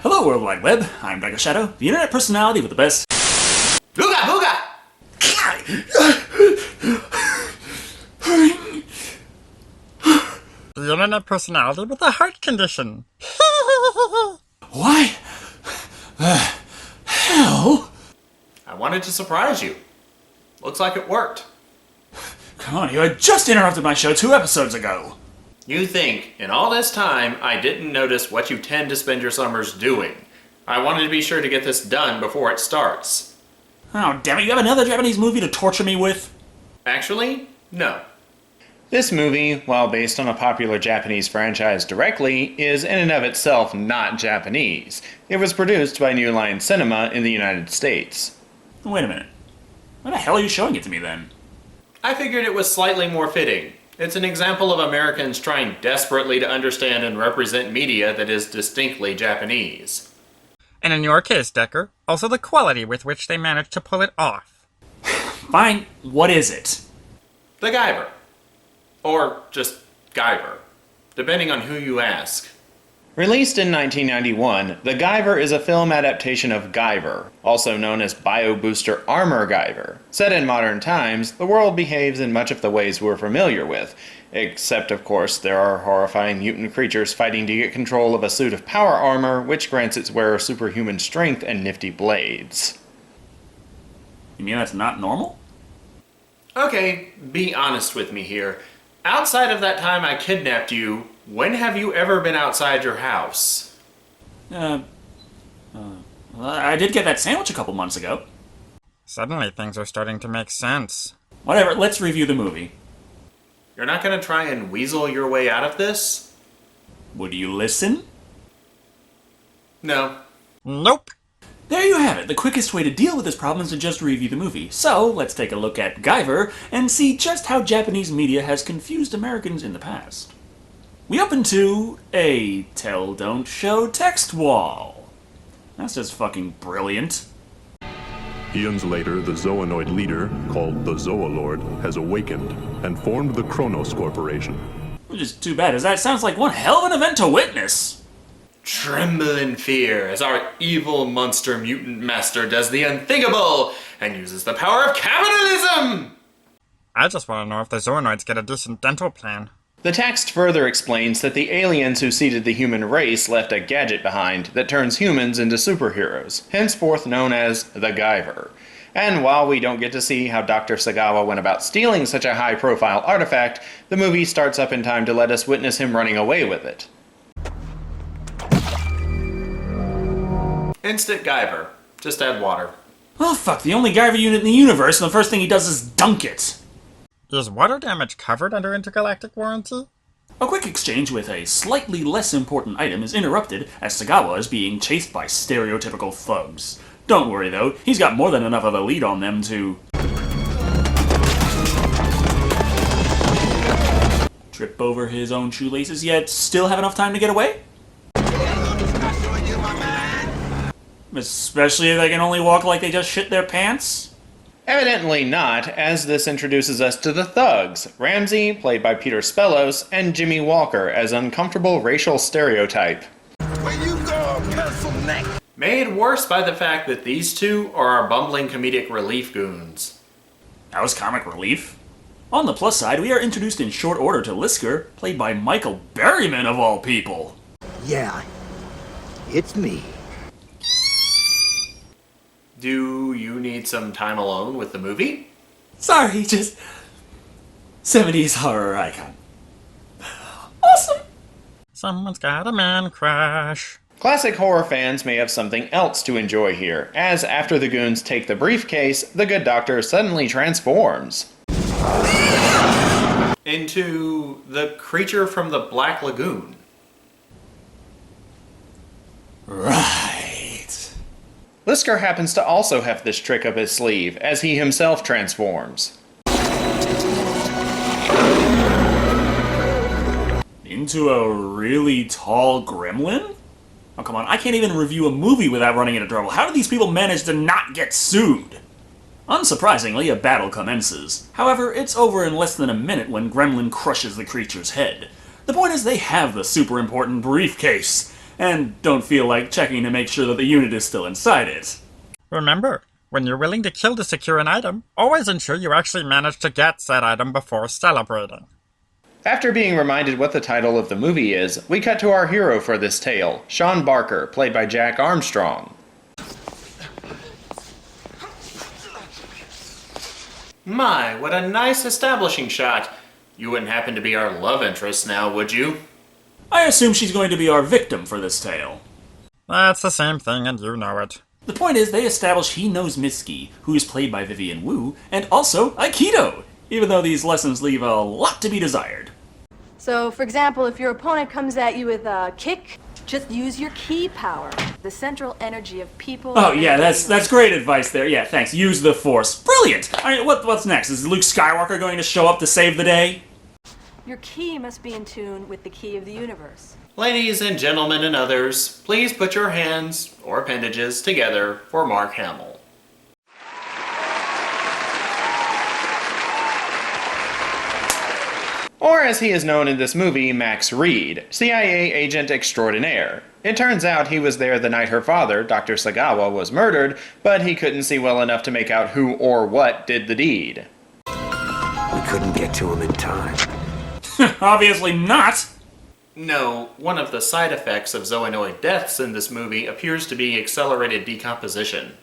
Hello, World Wide Web. I'm Dr. Shado, the internet personality with the best. Booga booga! The internet personality with a heart condition. Why the hell? I wanted to surprise you. Looks like it worked. Come on, you had just interrupted my show 2 episodes ago. You think, in all this time, I didn't notice what you tend to spend your summers doing. I wanted to be sure to get this done before it starts. Oh, damn it, you have another Japanese movie to torture me with? Actually, no. This movie, while based on a popular Japanese franchise directly, is in and of itself not Japanese. It was produced by New Line Cinema in the United States. Wait a minute. Why the hell are you showing it to me then? I figured it was slightly more fitting. It's an example of Americans trying desperately to understand and represent media that is distinctly Japanese. And in your case, Decker, also the quality with which they managed to pull it off. Fine, what is it? The Guyver. Or just Guyver, depending on who you ask. Released in 1991, The Guyver is a film adaptation of Guyver, also known as Bio-Booster Armor Guyver. Set in modern times, the world behaves in much of the ways we're familiar with, except of course there are horrifying mutant creatures fighting to get control of a suit of power armor which grants its wearer superhuman strength and nifty blades. You mean that's not normal? Okay, be honest with me here. Outside of that time I kidnapped you, when have you ever been outside your house? I did get that sandwich a couple months ago. Suddenly things are starting to make sense. Whatever, let's review the movie. You're not gonna try and weasel your way out of this? Would you listen? No. Nope. There you have it. The quickest way to deal with this problem is to just review the movie. So, let's take a look at Guyver and see just how Japanese media has confused Americans in the past. We open to a tell don't show text wall. That's just fucking brilliant. Eons later, the Zoonoid leader, called the Zoolord, has awakened and formed the Kronos Corporation. Which is too bad, as that sounds like one hell of an event to witness. Tremble in fear as our evil monster mutant master does the unthinkable and uses the power of capitalism! I just want to know if the Zoonoids get a decent dental plan. The text further explains that the aliens who seeded the human race left a gadget behind that turns humans into superheroes, henceforth known as the Guyver. And while we don't get to see how Dr. Sagawa went about stealing such a high-profile artifact, the movie starts up in time to let us witness him running away with it. Instant Guyver. Just add water. Oh fuck, the only Guyver unit in the universe, and the first thing he does is dunk it. Is water damage covered under intergalactic warranty? A quick exchange with a slightly less important item is interrupted as Sagawa is being chased by stereotypical thugs. Don't worry though, he's got more than enough of a lead on them to trip over his own shoelaces, yet still have enough time to get away? Especially if they can only walk like they just shit their pants? Evidently not, as this introduces us to the thugs, Ramsey, played by Peter Spellos, and Jimmy Walker as uncomfortable racial stereotype. Where you go, pencil neck? Made worse by the fact that these two are our bumbling comedic relief goons. That was comic relief. On the plus side, we are introduced in short order to Lisker, played by Michael Berryman of all people. Yeah, it's me. Do you need some time alone with the movie? Sorry, just 70s horror icon. Awesome! Someone's got a man crush. Classic horror fans may have something else to enjoy here, as after the goons take the briefcase, the good doctor suddenly transforms Into the creature from the Black Lagoon. Right. Lisker happens to also have this trick up his sleeve, as he himself transforms into a really tall gremlin? Oh, come on, I can't even review a movie without running into trouble. How do these people manage to not get sued? Unsurprisingly, a battle commences. However, it's over in less than a minute when Gremlin crushes the creature's head. The point is they have the super important briefcase. and don't feel like checking to make sure that the unit is still inside it. Remember, when you're willing to kill to secure an item, always ensure you actually manage to get said item before celebrating. After being reminded what the title of the movie is, we cut to our hero for this tale, Sean Barker, played by Jack Armstrong. My, what a nice establishing shot. You wouldn't happen to be our love interest now, would you? I assume she's going to be our victim for this tale. That's the same thing, and you know it. The point is, they establish he knows Mitsuki, who is played by Vivian Wu, and also Aikido, even though these lessons leave a lot to be desired. So, for example, if your opponent comes at you with a kick, just use your ki power, the central energy of people. Oh yeah, that's great advice there. Yeah, thanks. Use the Force. Brilliant! I mean, what's next? Is Luke Skywalker going to show up to save the day? Your ki must be in tune with the ki of the universe. Ladies and gentlemen and others, please put your hands, or appendages, together for Mark Hamill. Or as he is known in this movie, Max Reed, CIA agent extraordinaire. It turns out he was there the night her father, Dr. Sagawa, was murdered, but he couldn't see well enough to make out who or what did the deed. We couldn't get to him in time. Obviously not! No, one of the side effects of Zoonoid deaths in this movie appears to be accelerated decomposition.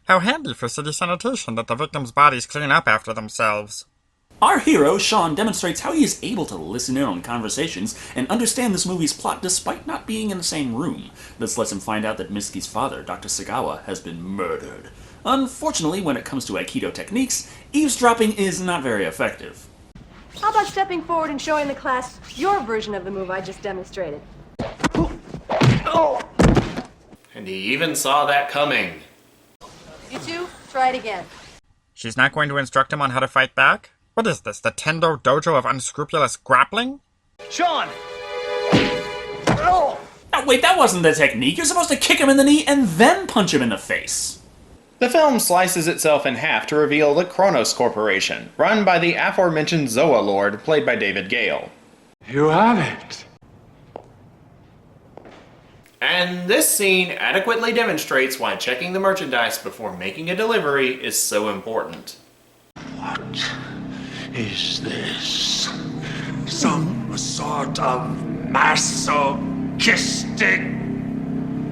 How handy for city sanitation that the victims' bodies clean up after themselves. Our hero, Sean, demonstrates how he is able to listen in on conversations and understand this movie's plot despite not being in the same room. This lets him find out that Mitsuki's father, Dr. Sagawa, has been murdered. Unfortunately, when it comes to Aikido techniques, eavesdropping is not very effective. How about stepping forward and showing the class your version of the move I just demonstrated? And he even saw that coming. You two, try it again. She's not going to instruct him on how to fight back? What is this, the Tendo Dojo of Unscrupulous Grappling? Sean! Oh, wait, that wasn't the technique. You're supposed to kick him in the knee and then punch him in the face. The film slices itself in half to reveal the Kronos Corporation, run by the aforementioned Zoa Lord, played by David Gale. You have it. And this scene adequately demonstrates why checking the merchandise before making a delivery is so important. What is this? Some sort of masochistic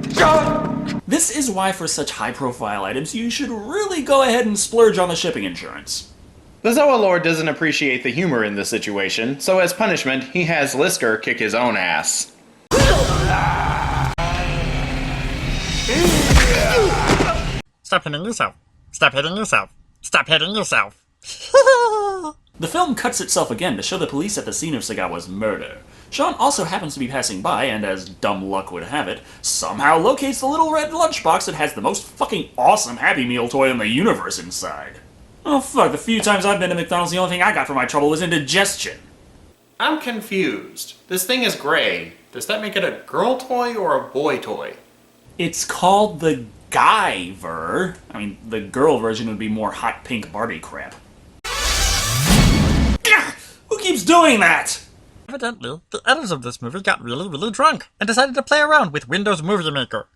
junk? This is why for such high-profile items, you should really go ahead and splurge on the shipping insurance. The Zoa Lord doesn't appreciate the humor in this situation, so as punishment, he has Lisker kick his own ass. Stop hitting yourself. Stop hitting yourself. Stop hitting yourself. The film cuts itself again to show the police at the scene of Sagawa's murder. Sean also happens to be passing by, and as dumb luck would have it, somehow locates the little red lunchbox that has the most fucking awesome Happy Meal toy in the universe inside. Oh fuck, the few times I've been to McDonald's, the only thing I got for my trouble was indigestion. I'm confused. This thing is gray. Does that make it a girl toy or a boy toy? It's called the Guyver. I mean, the girl version would be more hot pink Barbie crap. Gah! Who keeps doing that? Evidently, the editors of this movie got really drunk and decided to play around with Windows Movie Maker.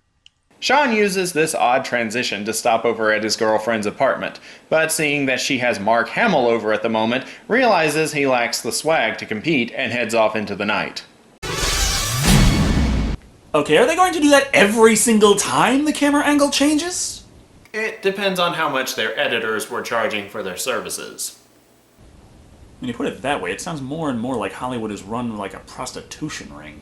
Sean uses this odd transition to stop over at his girlfriend's apartment, but seeing that she has Mark Hamill over at the moment, realizes he lacks the swag to compete and heads off into the night. Okay, are they going to do that every single time the camera angle changes? It depends on how much their editors were charging for their services. When you put it that way, it sounds more and more like Hollywood is run like a prostitution ring.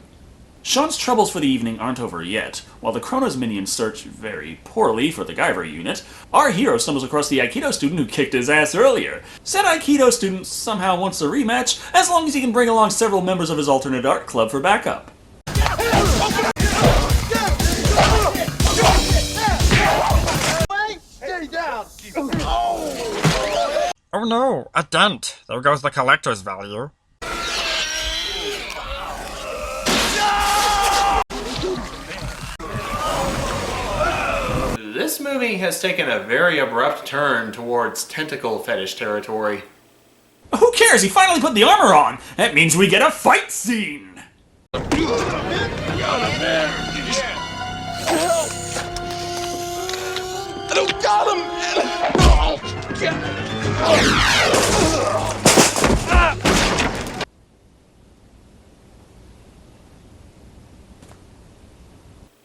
Sean's troubles for the evening aren't over yet. While the Kronos minions search very poorly for the Guyver unit, our hero stumbles across the Aikido student who kicked his ass earlier. Said Aikido student somehow wants a rematch, as long as he can bring along several members of his alternate art club for backup. Oh no, a dent. There goes the collector's value. This movie has taken a very abrupt turn towards tentacle fetish territory. Who cares? He finally put the armor on! That means we get a fight scene!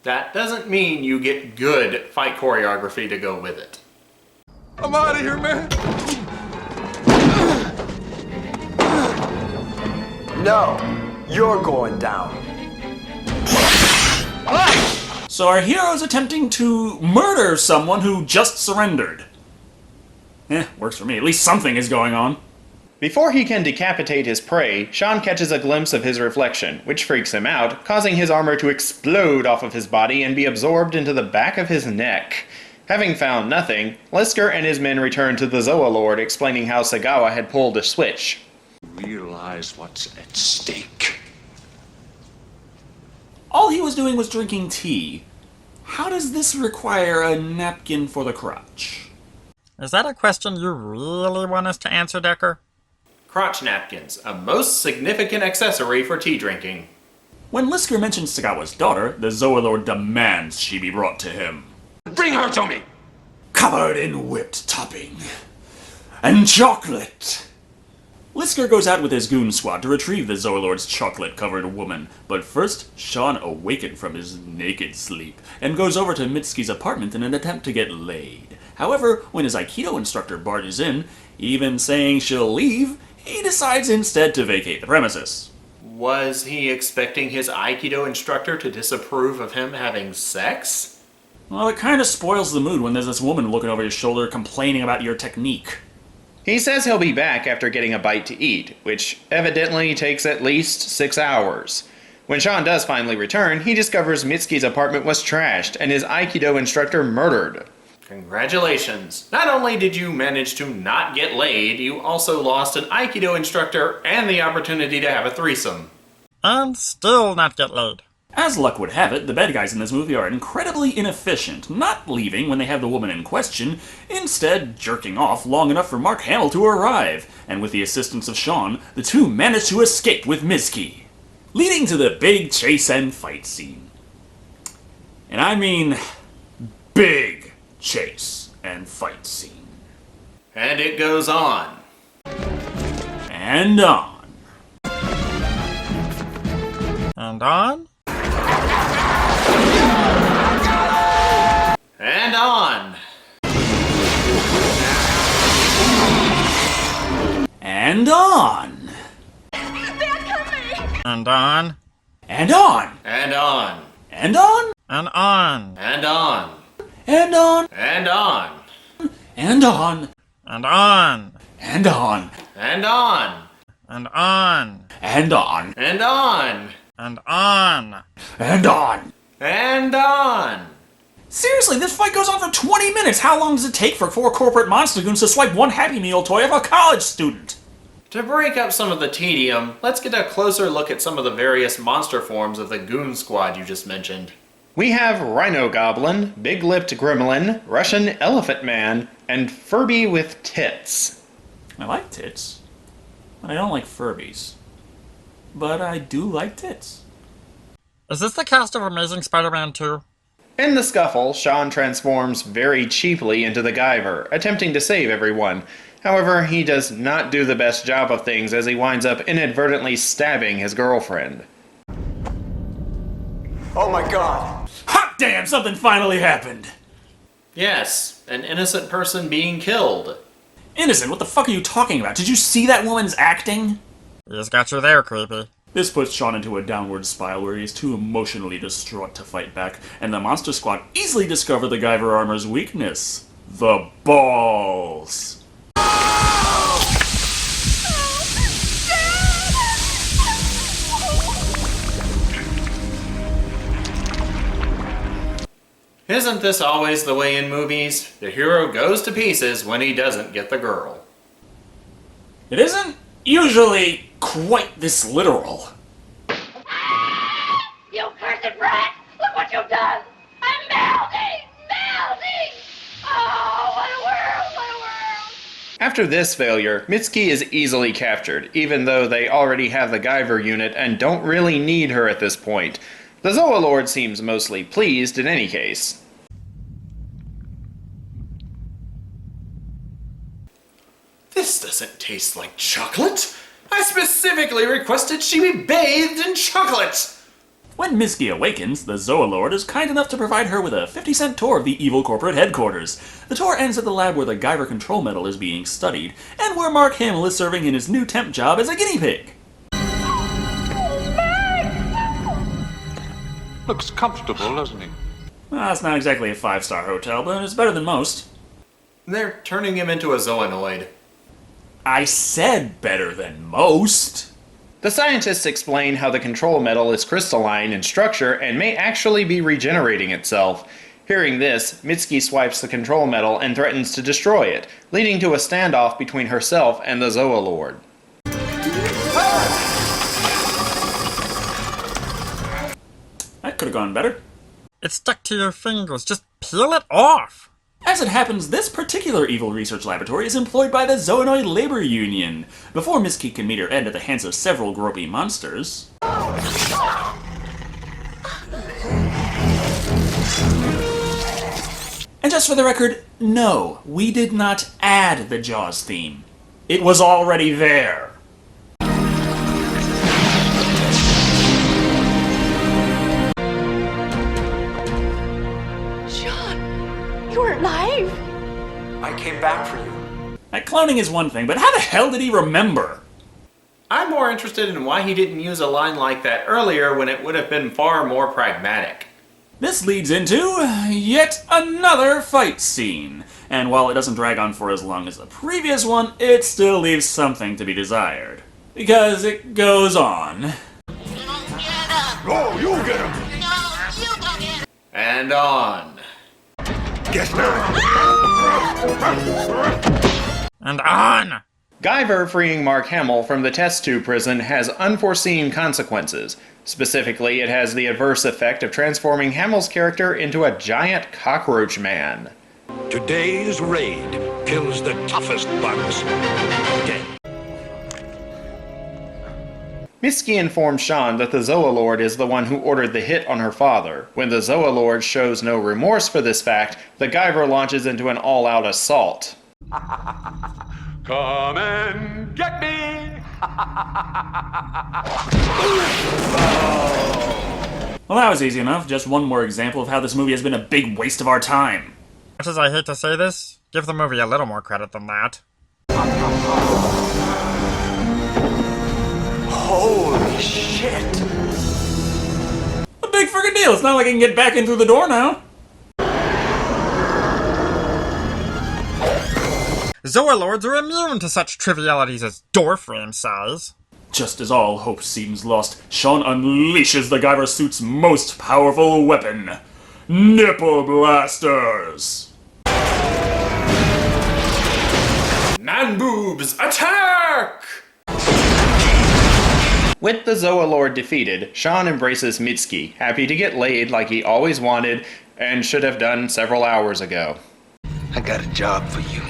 That doesn't mean you get good fight choreography to go with it. I'm out of here, man. No, you're going down. So our hero's attempting to murder someone who just surrendered. Works for me. At least something is going on. Before he can decapitate his prey, Sean catches a glimpse of his reflection, which freaks him out, causing his armor to explode off of his body and be absorbed into the back of his neck. Having found nothing, Lisker and his men return to the Zoa Lord, explaining how Sagawa had pulled a switch. Realize what's at stake. All he was doing was drinking tea. How does this require a napkin for the crotch? Is that a question you really want us to answer, Decker? Crotch napkins, a most significant accessory for tea drinking. When Lisker mentions Sagawa's daughter, the Zoa Lord demands she be brought to him. Bring her to me! Covered in whipped topping. And chocolate! Lisker goes out with his goon squad to retrieve the Zoa Lord's chocolate-covered woman, but first, Sean awakens from his naked sleep and goes over to Mitsuki's apartment in an attempt to get laid. However, when his Aikido instructor barges in, even saying she'll leave, he decides instead to vacate the premises. Was he expecting his Aikido instructor to disapprove of him having sex? Well, it kind of spoils the mood when there's this woman looking over his shoulder complaining about your technique. He says he'll be back after getting a bite to eat, which evidently takes at least 6 hours. When Sean does finally return, he discovers Mitsuki's apartment was trashed and his Aikido instructor murdered. Congratulations! Not only did you manage to not get laid, you also lost an Aikido instructor and the opportunity to have a threesome. And still not get laid. As luck would have it, the bad guys in this movie are incredibly inefficient, not leaving when they have the woman in question, instead jerking off long enough for Mark Hamill to arrive, and with the assistance of Sean, the two manage to escape with Mitsuki, leading to the big chase and fight scene. And I mean, big chase and fight scene. And it goes on. And on. And on? And on. And on. And on? And on. And on. And on. And on? And on. And on. And on. And on. And on? And on. And on. And on? And on. And on. And on? And on. And on. Seriously, this fight goes on for 20 minutes! How long does it take for 4 corporate monster goons to swipe one Happy Meal toy of a college student? To break up some of the tedium, let's get a closer look at some of the various monster forms of the goon squad you just mentioned. We have Rhino Goblin, Big-Lipped Gremlin, Russian Elephant Man, and Furby with Tits. I like tits, but I don't like Furbies. But I do like tits. Is this the cast of Amazing Spider-Man 2? In the scuffle, Sean transforms very cheaply into the Guyver, attempting to save everyone. However, he does not do the best job of things as he winds up inadvertently stabbing his girlfriend. Oh my god. Hot damn, something finally happened! Yes, an innocent person being killed. Innocent, what the fuck are you talking about? Did you see that woman's acting? He's got you there, creepy. This puts Sean into a downward spiral where he is too emotionally distraught to fight back, and the Monster Squad easily discover the Guyver armor's weakness. The balls. Isn't this always the way in movies? The hero goes to pieces when he doesn't get the girl. It isn't usually quite this literal. You cursed rat! Look what you've done! I'm melting! Melting! Oh, what a world! What a world! After this failure, Mitsuki is easily captured, even though they already have the Guyver unit and don't really need her at this point. The Zoa Lord seems mostly pleased in any case. This doesn't taste like chocolate. I specifically requested she be bathed in chocolate. When Mitski awakens, the Zoalord is kind enough to provide her with a 50-cent tour of the evil corporate headquarters. The tour ends at the lab where the Guyver control metal is being studied, and where Mark Hamill is serving in his new temp job as a guinea pig. Looks comfortable, doesn't he? Well, it's not exactly a 5-star hotel, but it's better than most. They're turning him into a zoonoid. I said better than most. The scientists explain how the control metal is crystalline in structure and may actually be regenerating itself. Hearing this, Mitski swipes the control metal and threatens to destroy it, leading to a standoff between herself and the Zoalord. That could have gone better. It stuck to your fingers. Just peel it off. As it happens, this particular evil research laboratory is employed by the Zoonoid Labor Union. Before Mitski can meet her end at the hands of several gropey monsters... And just for the record, no, we did not add the Jaws theme. It was already there. You weren't live? I came back for you. Cloning is one thing, but how the hell did he remember? I'm more interested in why he didn't use a line like that earlier when it would have been far more pragmatic. This leads into yet another fight scene. And while it doesn't drag on for as long as the previous one, it still leaves something to be desired. Because it goes on. Oh, you get him! And on. Guess not. And on! Guyver freeing Mark Hamill from the test tube prison has unforeseen consequences. Specifically, it has the adverse effect of transforming Hamill's character into a giant cockroach man. Today's raid kills the toughest bugs. Dead. Mitski informs Sean that the Zoalord is the one who ordered the hit on her father. When the Zoalord shows no remorse for this fact, the Guyver launches into an all-out assault. Come and get me! Well, that was easy enough. Just one more example of how this movie has been a big waste of our time. Much as I hate to say this, give the movie a little more credit than that. Holy shit! A big friggin' deal. It's not like I can get back in through the door now. Zoalords are immune to such trivialities as door frame size. Just as all hope seems lost, Sean unleashes the Guyver suit's most powerful weapon, nipple blasters. Man boobs, attack! With the Zoalord defeated, Sean embraces Mitski, happy to get laid like he always wanted and should have done several hours ago. I got a job for you.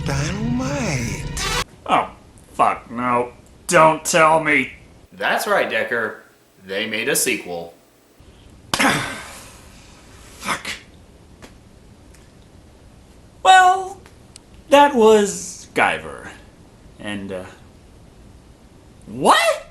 Dynamite. Oh, fuck no. Don't tell me. That's right, Decker. They made a sequel. Fuck. Well, that was Guyver. And, what?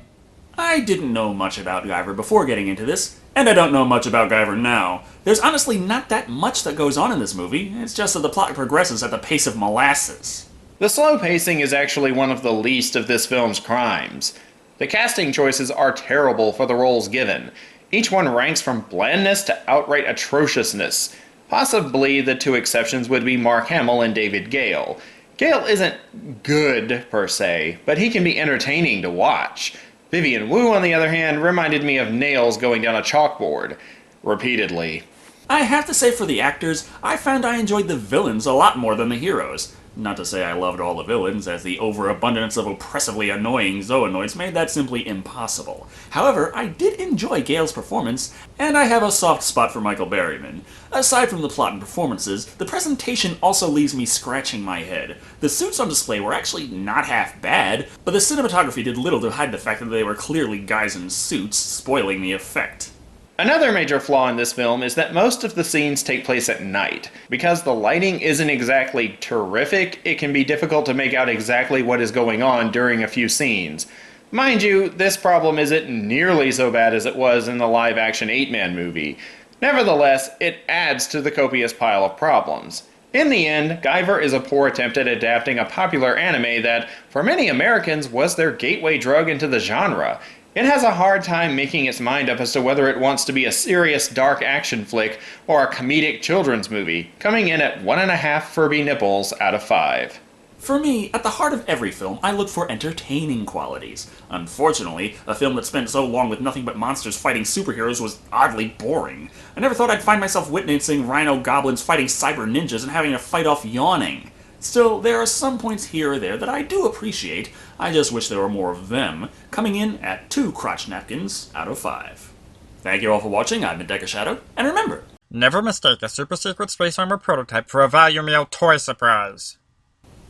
I didn't know much about Guyver before getting into this, and I don't know much about Guyver now. There's honestly not that much that goes on in this movie. It's just that the plot progresses at the pace of molasses. The slow pacing is actually one of the least of this film's crimes. The casting choices are terrible for the roles given. Each one ranks from blandness to outright atrociousness. Possibly the two exceptions would be Mark Hamill and David Gale. Gale isn't good, per se, but he can be entertaining to watch. Vivian Wu, on the other hand, reminded me of nails going down a chalkboard. Repeatedly. I have to say for the actors, I found I enjoyed the villains a lot more than the heroes. Not to say I loved all the villains, as the overabundance of oppressively annoying Zoonoids made that simply impossible. However, I did enjoy Gale's performance, and I have a soft spot for Michael Berryman. Aside from the plot and performances, the presentation also leaves me scratching my head. The suits on display were actually not half bad, but the cinematography did little to hide the fact that they were clearly guys in suits, spoiling the effect. Another major flaw in this film is that most of the scenes take place at night. Because the lighting isn't exactly terrific, it can be difficult to make out exactly what is going on during a few scenes. Mind you, this problem isn't nearly so bad as it was in the live-action 8-Man movie. Nevertheless, it adds to the copious pile of problems. In the end, Guyver is a poor attempt at adapting a popular anime that, for many Americans, was their gateway drug into the genre. It has a hard time making its mind up as to whether it wants to be a serious dark action flick or a comedic children's movie, coming in at 1.5 Furby nipples out of 5. For me, at the heart of every film, I look for entertaining qualities. Unfortunately, a film that spent so long with nothing but monsters fighting superheroes was oddly boring. I never thought I'd find myself witnessing rhino goblins fighting cyber ninjas and having to fight off yawning. Still, there are some points here or there that I do appreciate. I just wish there were more of them, coming in at 2 crotch napkins out of 5. Thank you all for watching. I've been Decker Shado, and remember, Never mistake a super secret space armor prototype for a value meal toy surprise.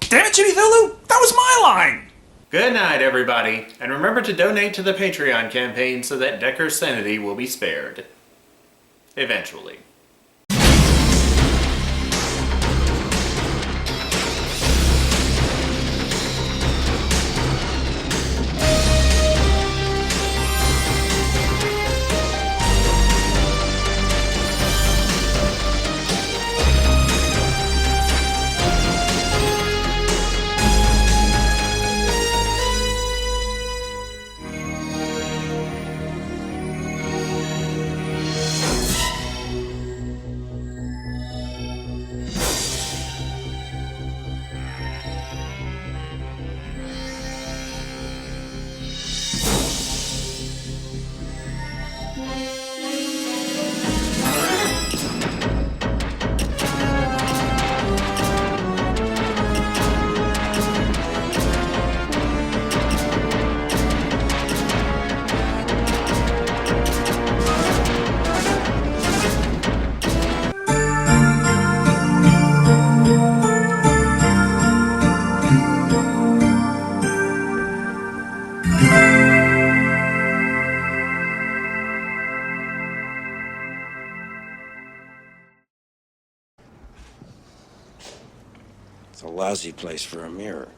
damn it, Jimmy Thulu! That was my line! Good night, everybody, and remember to donate to the Patreon campaign so that Decker's sanity will be spared. Eventually. It's a lousy place for a mirror.